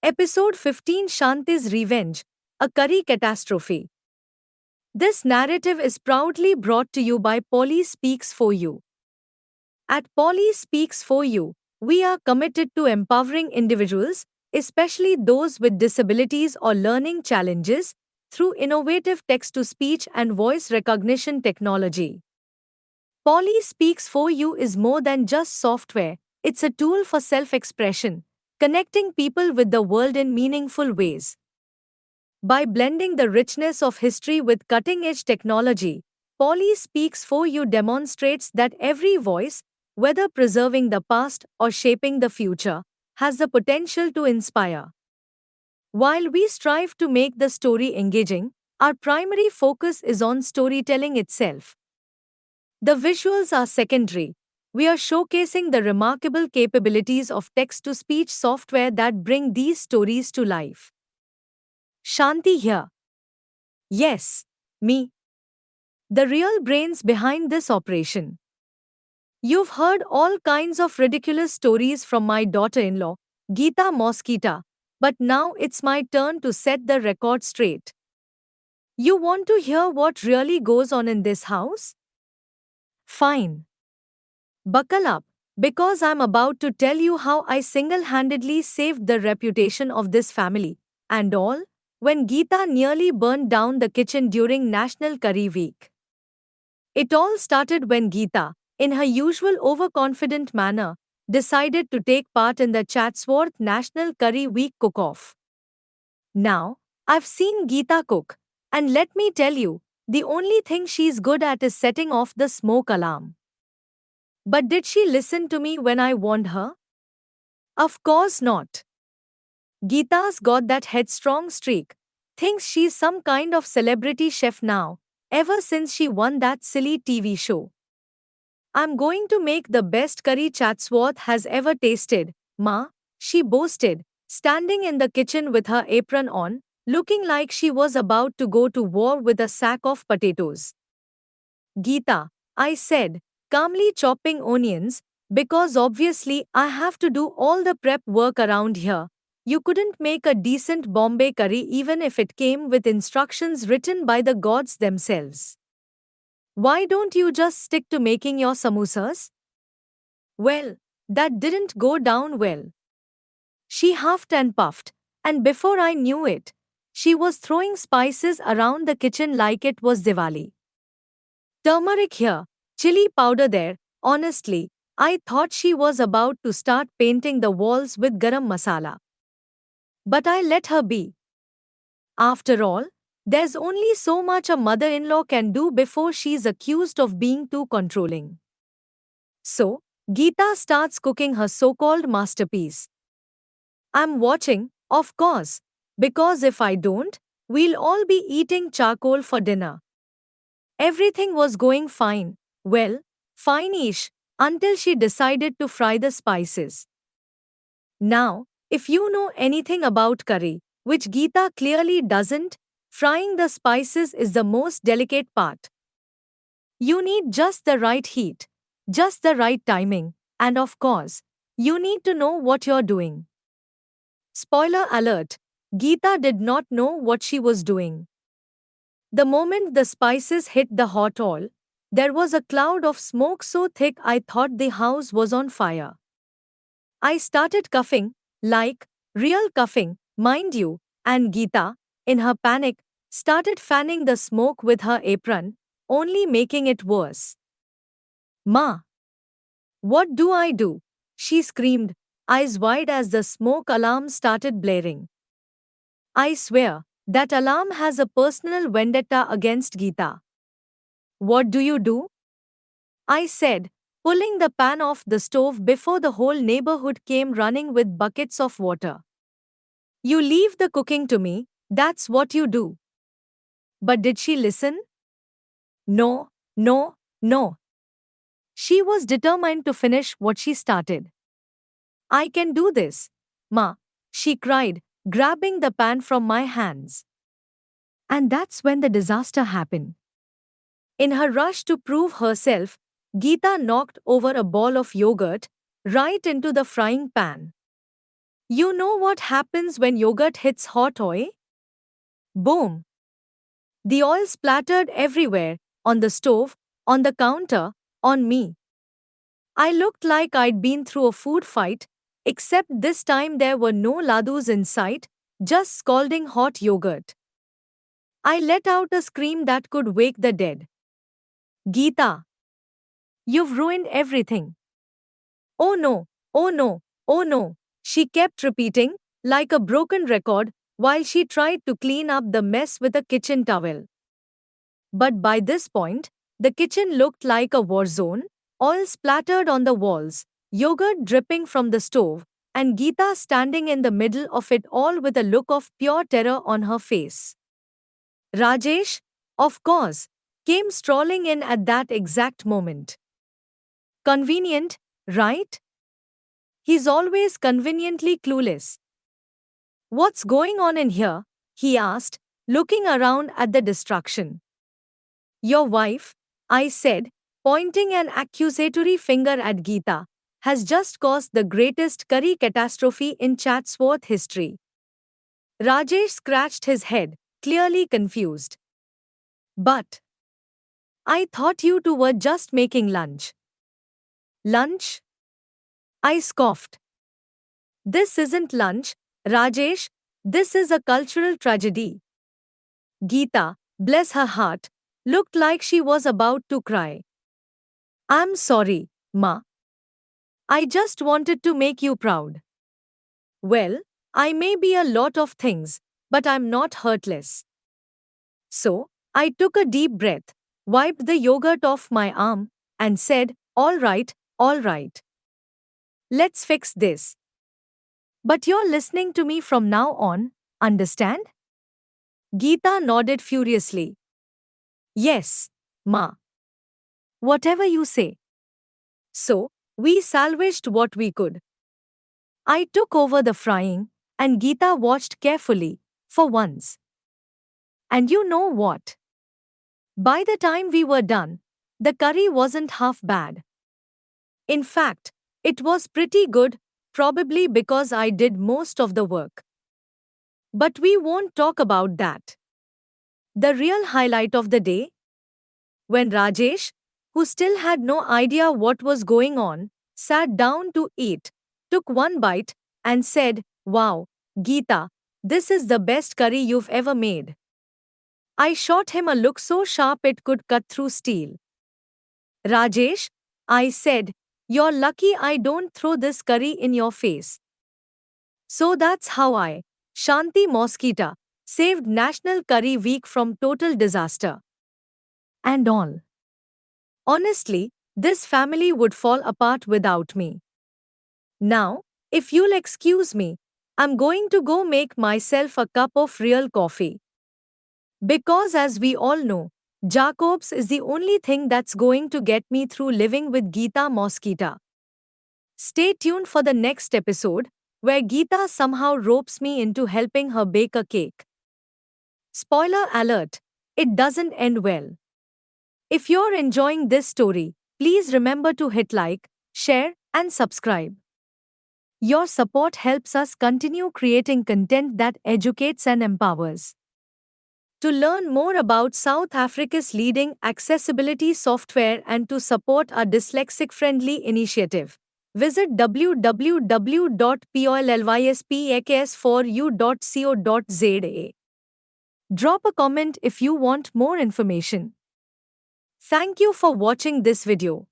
Episode 15, Shanti's Revenge, a Curry Catastrophe. This narrative is proudly brought to you by Polly Speaks For You. At Polly Speaks For You, we are committed to empowering individuals, especially those with disabilities or learning challenges, through innovative text to speech and voice recognition technology. Polly Speaks For You is more than just software, it's a tool for self expression, connecting people with the world in meaningful ways. By blending the richness of history with cutting edge technology, Polly Speaks For You demonstrates that every voice, whether preserving the past or shaping the future, has the potential to inspire. While we strive to make the story engaging, our primary focus is on storytelling itself. The visuals are secondary. We are showcasing the remarkable capabilities of text to speech software that bring these stories to life. Shanti here. Yes, me. The real brains behind this operation. You've heard all kinds of ridiculous stories from my daughter-in-law, Geeta Mosquita, but now it's my turn to set the record straight. You want to hear what really goes on in this house? Fine. Buckle up, because I'm about to tell you how I single-handedly saved the reputation of this family, and all, when Geeta nearly burned down the kitchen during National Curry Week. It all started when Geeta, in her usual overconfident manner, decided to take part in the Chatsworth National Curry Week cook-off. Now, I've seen Geeta cook, and let me tell you, the only thing she's good at is setting off the smoke alarm. But did she listen to me when I warned her? Of course not. Geeta's got that headstrong streak, thinks she's some kind of celebrity chef now, ever since she won that silly TV show. I'm going to make the best curry Chatsworth has ever tasted, Ma, she boasted, standing in the kitchen with her apron on, looking like she was about to go to war with a sack of potatoes. Geeta, I said, calmly chopping onions, because obviously I have to do all the prep work around here. You couldn't make a decent Bombay curry even if it came with instructions written by the gods themselves. Why don't you just stick to making your samosas? Well, that didn't go down well. She huffed and puffed, and before I knew it, she was throwing spices around the kitchen like it was Diwali. Turmeric here, chili powder there. Honestly, I thought she was about to start painting the walls with garam masala. But I let her be. After all, there's only so much a mother-in-law can do before she's accused of being too controlling. So, Geeta starts cooking her so-called masterpiece. I'm watching, of course, because if I don't, we'll all be eating charcoal for dinner. Everything was going fine, well, fine-ish, until she decided to fry the spices. Now, if you know anything about curry, which Geeta clearly doesn't, frying the spices is the most delicate part. You need just the right heat, just the right timing, and of course, you need to know what you're doing. Spoiler alert, Geeta did not know what she was doing. The moment the spices hit the hot oil, there was a cloud of smoke so thick I thought the house was on fire. I started coughing, like, real coughing, mind you, and Geeta, in her panic, started fanning the smoke with her apron, only making it worse. Ma! What do I do? She screamed, eyes wide as the smoke alarm started blaring. I swear, that alarm has a personal vendetta against Geeta. What do you do? I said, pulling the pan off the stove before the whole neighborhood came running with buckets of water. You leave the cooking to me, that's what you do. But did she listen? No, no, no. She was determined to finish what she started. I can do this, Ma, she cried, grabbing the pan from my hands. And that's when the disaster happened. In her rush to prove herself, Geeta knocked over a ball of yogurt right into the frying pan. You know what happens when yogurt hits hot oil? Boom! The oil splattered everywhere, on the stove, on the counter, on me. I looked like I'd been through a food fight, except this time there were no ladus in sight, just scalding hot yogurt. I let out a scream that could wake the dead. Geeta, you've ruined everything. Oh no, oh no, oh no, she kept repeating, like a broken record, while she tried to clean up the mess with a kitchen towel. But by this point, the kitchen looked like a war zone, oil splattered on the walls, yogurt dripping from the stove, and Geeta standing in the middle of it all with a look of pure terror on her face. Rajesh, of course, came strolling in at that exact moment. Convenient, right? He's always conveniently clueless. What's going on in here? He asked, looking around at the destruction. Your wife, I said, pointing an accusatory finger at Geeta, has just caused the greatest curry catastrophe in Chatsworth history. Rajesh scratched his head, clearly confused. But I thought you two were just making lunch. Lunch? I scoffed. This isn't lunch, Rajesh, this is a cultural tragedy. Geeta, bless her heart, looked like she was about to cry. I'm sorry, Ma. I just wanted to make you proud. Well, I may be a lot of things, but I'm not heartless. So, I took a deep breath, wiped the yogurt off my arm, and said, all right, all right. Let's fix this. But you're listening to me from now on, understand? Geeta nodded furiously. Yes, Ma. Whatever you say. So, we salvaged what we could. I took over the frying, and Geeta watched carefully, for once. And you know what? By the time we were done, the curry wasn't half bad. In fact, it was pretty good, probably because I did most of the work. But we won't talk about that. The real highlight of the day? When Rajesh, who still had no idea what was going on, sat down to eat, took one bite, and said, Wow, Geeta, this is the best curry you've ever made. I shot him a look so sharp it could cut through steel. Rajesh, I said, you're lucky I don't throw this curry in your face. So that's how I, Shanti Mosquita, saved National Curry Week from total disaster. And all. Honestly, this family would fall apart without me. Now, if you'll excuse me, I'm going to go make myself a cup of real coffee. Because as we all know, Jacobs is the only thing that's going to get me through living with Geeta Mosquita. Stay tuned for the next episode, where Geeta somehow ropes me into helping her bake a cake. Spoiler alert, it doesn't end well. If you're enjoying this story, please remember to hit like, share, and subscribe. Your support helps us continue creating content that educates and empowers. To learn more about South Africa's leading accessibility software and to support our dyslexic-friendly initiative, visit www.pollysps4u.co.za. Drop a comment if you want more information. Thank you for watching this video.